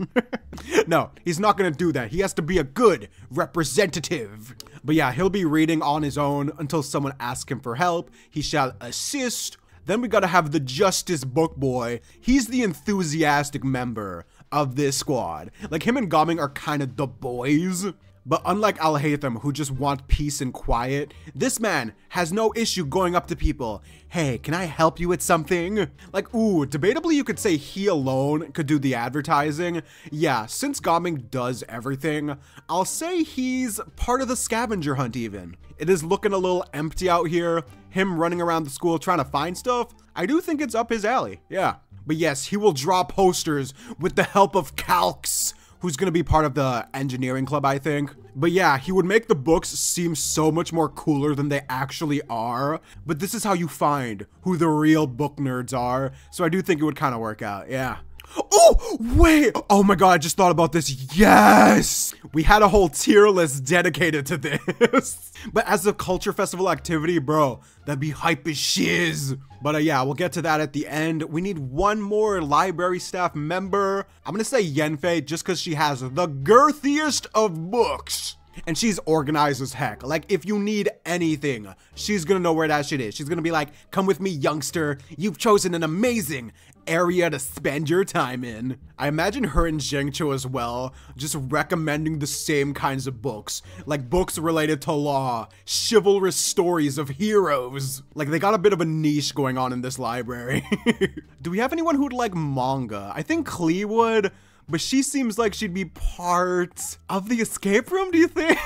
No, he's not gonna do that. He has to be a good representative. But yeah, he'll be reading on his own until someone asks him for help. He shall assist. Then we gotta have the Justice Book Boy. He's the enthusiastic member of this squad. Like him and Gaming are kind of the boys. But unlike Alhaitham, who just want peace and quiet, this man has no issue going up to people. Hey, can I help you with something? Like, ooh, debatably you could say he alone could do the advertising. Yeah, since Gaming does everything, I'll say he's part of the scavenger hunt even. It is looking a little empty out here. Him running around the school trying to find stuff. I do think it's up his alley, yeah. But yes, he will draw posters with the help of Calx, who's gonna be part of the engineering club, I think. But yeah, he would make the books seem so much more cooler than they actually are. But this is how you find who the real book nerds are. So I do think it would kind of work out, yeah. Oh, wait! Oh my god, I just thought about this. Yes! We had a whole tier list dedicated to this. But as a culture festival activity, bro, that'd be hype as shiz. But yeah, we'll get to that at the end. We need one more library staff member. I'm gonna say Yenfei just because she has the girthiest of books. And she's organized as heck. Like, if you need anything, she's gonna know where that shit is. She's gonna be like, come with me, youngster. You've chosen an amazing area to spend your time in. I imagine her and Zhengqiu as well, just recommending the same kinds of books. Like books related to law, chivalrous stories of heroes. Like they got a bit of a niche going on in this library. Do we have anyone who'd like manga? I think Klee would. But she seems like she'd be part of the escape room, do you think?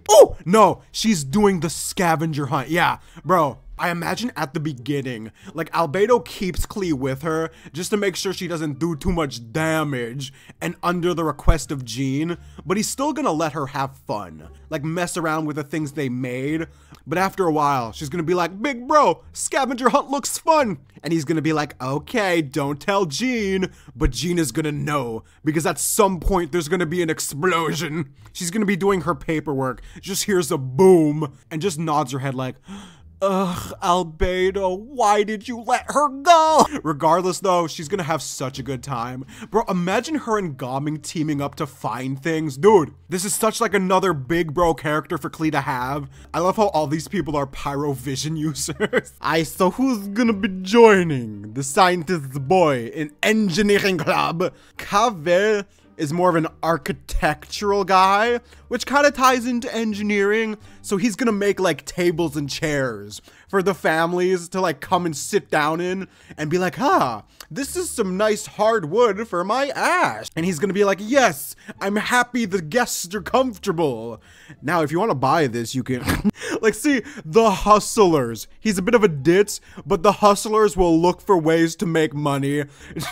Oh, no, she's doing the scavenger hunt. Yeah, bro, I imagine at the beginning, like Albedo keeps Klee with her just to make sure she doesn't do too much damage and under the request of Jean, but he's still gonna let her have fun, like mess around with the things they made. But after a while, she's gonna be like, big bro, scavenger hunt looks fun. And he's gonna be like, okay, don't tell Jean, but Jean is gonna know because at some point there's gonna be an explosion. She's gonna be doing her paperwork, just hears a boom and just nods her head like, ugh, Albedo, why did you let her go? Regardless though, she's gonna have such a good time. Bro, imagine her and Gaming teaming up to find things. Dude, this is such like another big bro character for Klee to have. I love how all these people are pyrovision users. So who's gonna be joining the scientist's boy in engineering club? Kave is more of an architectural guy, which kind of ties into engineering. So he's gonna make like tables and chairs for the families to like come and sit down in and be like, this is some nice hard wood for my ass. And he's gonna be like, yes, I'm happy the guests are comfortable. Now, if you want to buy this, you can like, see, the hustlers. He's a bit of a ditz, but the hustlers will look for ways to make money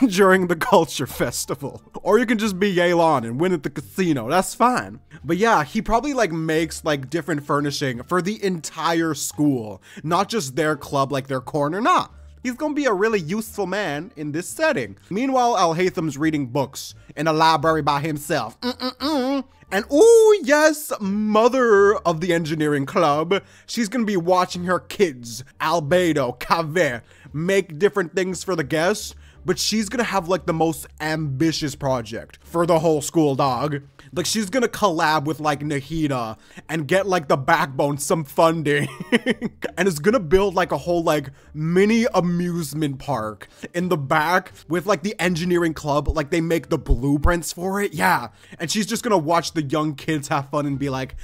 during the culture festival. Or you can just be Yelan and win at the casino. That's fine. But yeah, he probably like makes like different furnishing for the entire school, not just their club, like their corner. Nah. He's gonna be a really useful man in this setting. Meanwhile, Al-Haytham's reading books in a library by himself. And ooh, yes, mother of the engineering club. She's gonna be watching her kids, Albedo, Kaveh, make different things for the guests. But she's gonna have like the most ambitious project for the whole school, dog. Like, she's gonna collab with like Nahida and get like the backbone some funding and is gonna build like a whole like mini amusement park in the back with like the engineering club. Like, they make the blueprints for it. Yeah. And she's just gonna watch the young kids have fun and be like,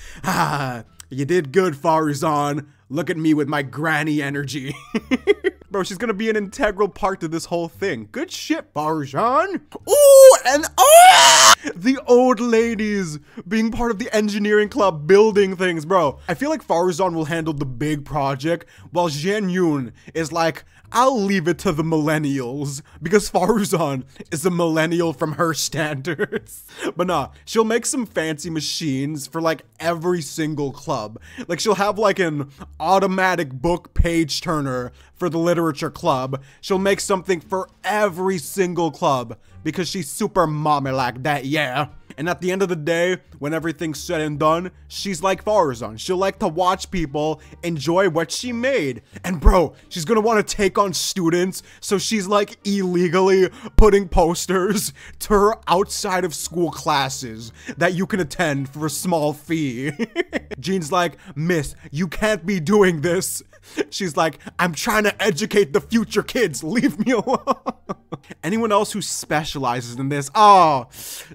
you did good, Farzan. Look at me with my granny energy. Bro, she's gonna be an integral part to this whole thing. Good shit, Farzan. Ooh, and the old ladies being part of the engineering club, building things, bro. I feel like Farzan will handle the big project, while Jian Yun is like, I'll leave it to the millennials, because Farzan is a millennial from her standards. But nah, she'll make some fancy machines for like every single club. Like, she'll have like an automatic book page turner for the literature club. She'll make something for every single club because she's super mommy like that, yeah. And at the end of the day, when everything's said and done, she's like Farzan. She'll like to watch people enjoy what she made. And bro, she's gonna want to take on students, so she's like illegally putting posters to her outside of school classes that you can attend for a small fee. Jean's like, miss, you can't be doing this. She's like, I'm trying to educate the future kids. Leave me alone. Anyone else who specializes in this? Oh,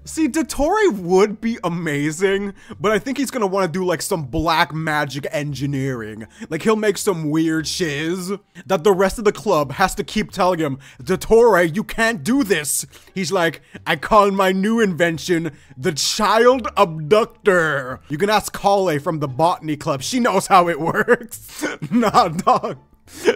see, Dottore would be amazing, but I think he's gonna want to do like some black magic engineering. Like, he'll make some weird shiz that the rest of the club has to keep telling him, Dottore, you can't do this. He's like, I call my new invention the child abductor. You can ask Kale from the botany club. She knows how it works. Nah, dog.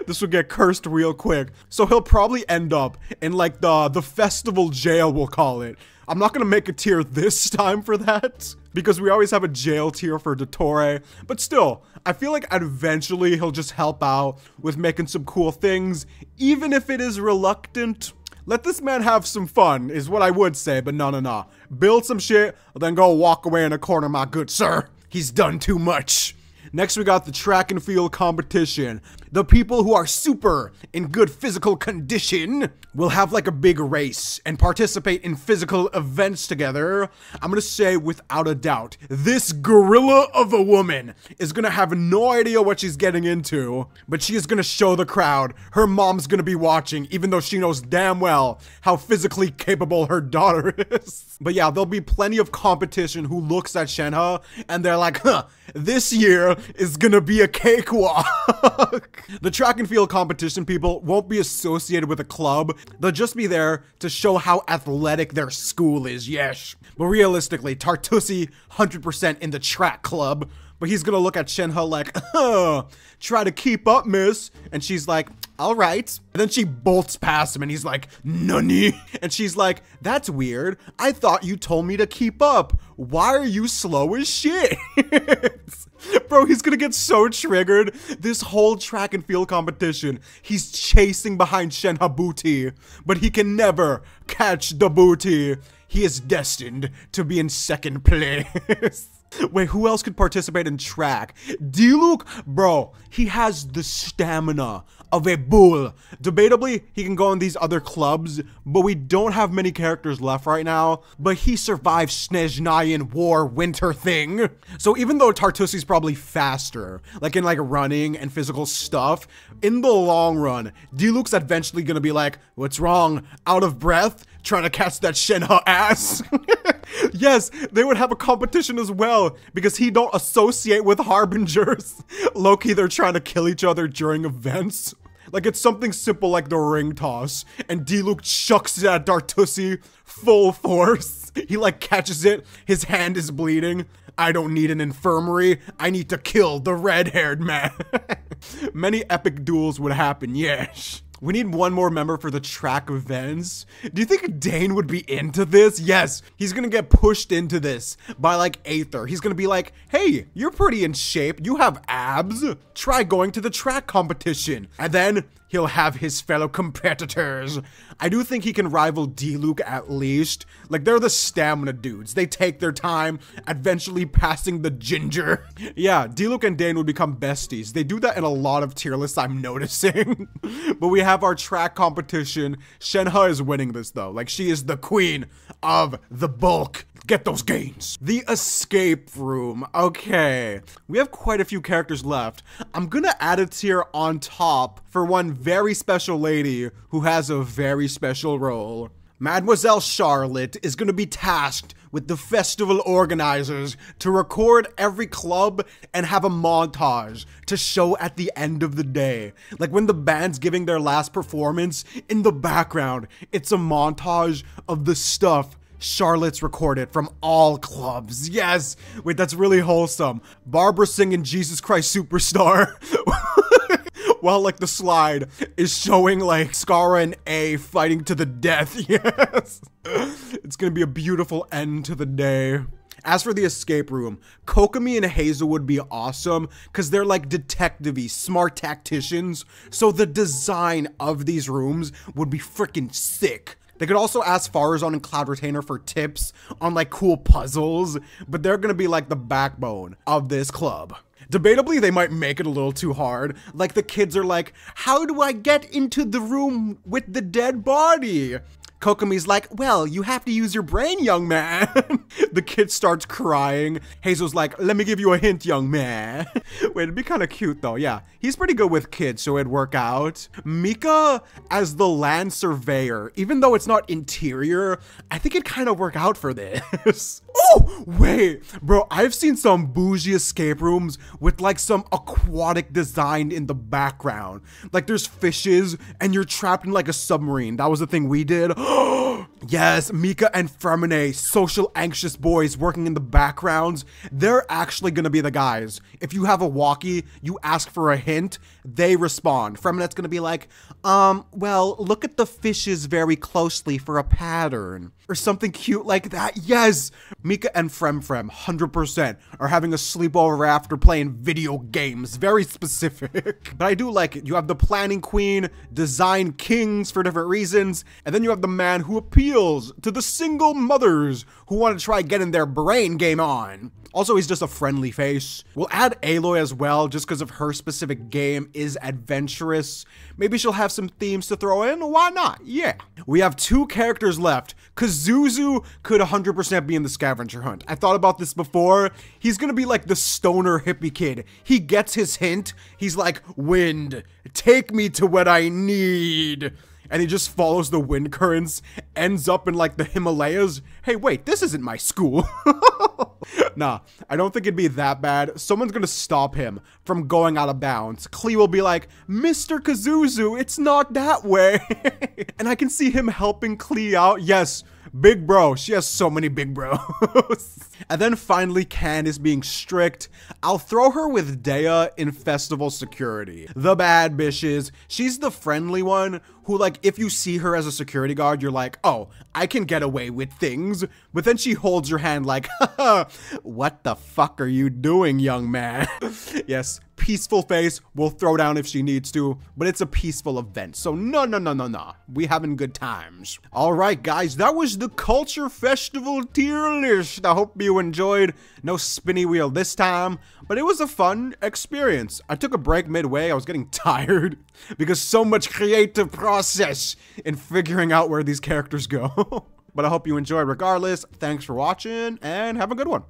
This will get cursed real quick. So he'll probably end up in like the festival jail, we'll call it. I'm not gonna make a tier this time for that, because we always have a jail tier for Dottore. But still, I feel like eventually he'll just help out with making some cool things, even if it is reluctant. Let this man have some fun, is what I would say, but no. Build some shit, then go walk away in a corner, my good sir. He's done too much. Next, we got the track and field competition. The people who are super in good physical condition will have like a big race and participate in physical events together. I'm gonna say without a doubt, this gorilla of a woman is gonna have no idea what she's getting into, but she is gonna show the crowd. Her mom's gonna be watching, even though she knows damn well how physically capable her daughter is. But yeah, there'll be plenty of competition who looks at Shenhe and they're like, this year is gonna be a cakewalk. The track and field competition people won't be associated with a club. They'll just be there to show how athletic their school is, yes. But realistically, Tartusi 100% in the track club. But he's gonna look at Shenhe like, try to keep up, miss. And she's like, all right. And then she bolts past him and he's like, nani? And she's like, that's weird. I thought you told me to keep up. Why are you slow as shit? Bro, he's gonna get so triggered. This whole track and field competition, he's chasing behind Shenhe booty, but he can never catch the booty. He is destined to be in second place. Wait, who else could participate in track? D-Luke, bro, he has the stamina of a bull. Debatably, he can go in these other clubs, but we don't have many characters left right now. But he survived Snezhnayan War winter thing. So even though Tartussi's probably faster, like in like running and physical stuff, in the long run, D-Luke's eventually gonna be like, what's wrong? Out of breath? Trying to catch that Shenhe ass? Yes, they would have a competition as well because he don't associate with harbingers. Low-key, they're trying to kill each other during events. Like it's something simple like the ring toss, and D-Luke chucks it at Tartussi full force. He like catches it, his hand is bleeding. I don't need an infirmary, I need to kill the red-haired man. Many epic duels would happen, yes. We need one more member for the track events. Do you think Dane would be into this? Yes, he's gonna get pushed into this by like Aether. He's gonna be like, hey, you're pretty in shape. You have abs. Try going to the track competition. And then he'll have his fellow competitors. I do think he can rival D-Luke at least. Like, they're the stamina dudes. They take their time, eventually passing the ginger. Yeah, D-Luke and Dane would become besties. They do that in a lot of tier lists I'm noticing. But we have our track competition. Shenhe is winning this though. Like, she is the queen of the bulk. Get those gains. The escape room. Okay. We have quite a few characters left. I'm gonna add a tier on top for one very special lady who has a very special role. Mademoiselle Charlotte is gonna be tasked with the festival organizers to record every club and have a montage to show at the end of the day. Like when the band's giving their last performance, in the background, it's a montage of the stuff Charlotte's recorded from all clubs. Yes! Wait, that's really wholesome. Barbara singing Jesus Christ Superstar. While like the slide is showing like Scarra and A fighting to the death. Yes! It's gonna be a beautiful end to the day. As for the escape room, Kokomi and Hazel would be awesome because they're like detective-y, smart tacticians. So the design of these rooms would be freaking sick. They could also ask Farazan and Cloud Retainer for tips on like cool puzzles, but they're gonna be like the backbone of this club. Debatably, they might make it a little too hard. Like the kids are like, how do I get into the room with the dead body? Kokomi's like, well, you have to use your brain, young man. The kid starts crying. Hazel's like, let me give you a hint, young man. Wait, it'd be kind of cute though. Yeah, he's pretty good with kids, so it'd work out. Mika as the land surveyor, even though it's not interior, I think it'd kind of work out for this. Oh, wait, bro, I've seen some bougie escape rooms with like some aquatic design in the background. Like there's fishes and you're trapped in like a submarine. That was the thing we did. Yes, Mika and Fremine, social anxious boys working in the backgrounds. They're actually gonna be the guys. If you have a walkie, you ask for a hint, they respond. Freminet's gonna be like, well, look at the fishes very closely for a pattern. Or something cute like that. Yes! Mika and Frem 100% are having a sleepover after playing video games. Very specific. But I do like it. You have the planning queen, design kings for different reasons, and then you have the man who appeals to the single mothers who want to try getting their brain game on. Also, he's just a friendly face. We'll add Aloy as well, just because of her specific game is adventurous. Maybe she'll have some themes to throw in. Why not? Yeah. We have 2 characters left. Kazuzu could 100% be in the scavenger hunt. I thought about this before. He's gonna be like the stoner hippie kid. He gets his hint. He's like, wind, take me to what I need. And he just follows the wind currents, ends up in like the Himalayas. Hey, wait, this isn't my school. Nah, I don't think it'd be that bad. Someone's gonna stop him from going out of bounds. Klee will be like, Mr. Kazuzu, it's not that way. And I can see him helping Klee out. Yes, big bro. She has so many big bros. And then finally, Can is being strict. I'll throw her with Dea in festival security. The bad bitches. She's the friendly one who, like, if you see her as a security guard, you're like, oh, I can get away with things. But then she holds your hand like, haha, what the fuck are you doing, young man? Yes, peaceful face. We'll throw down if she needs to, but it's a peaceful event. So no. We having good times. All right, guys, that was the Culture Festival tier list. I hope you enjoyed. No spinny wheel this time, but it was a fun experience. I took a break midway. I was getting tired because so much creative process in figuring out where these characters go. But I hope you enjoyed regardless. Thanks for watching and have a good one.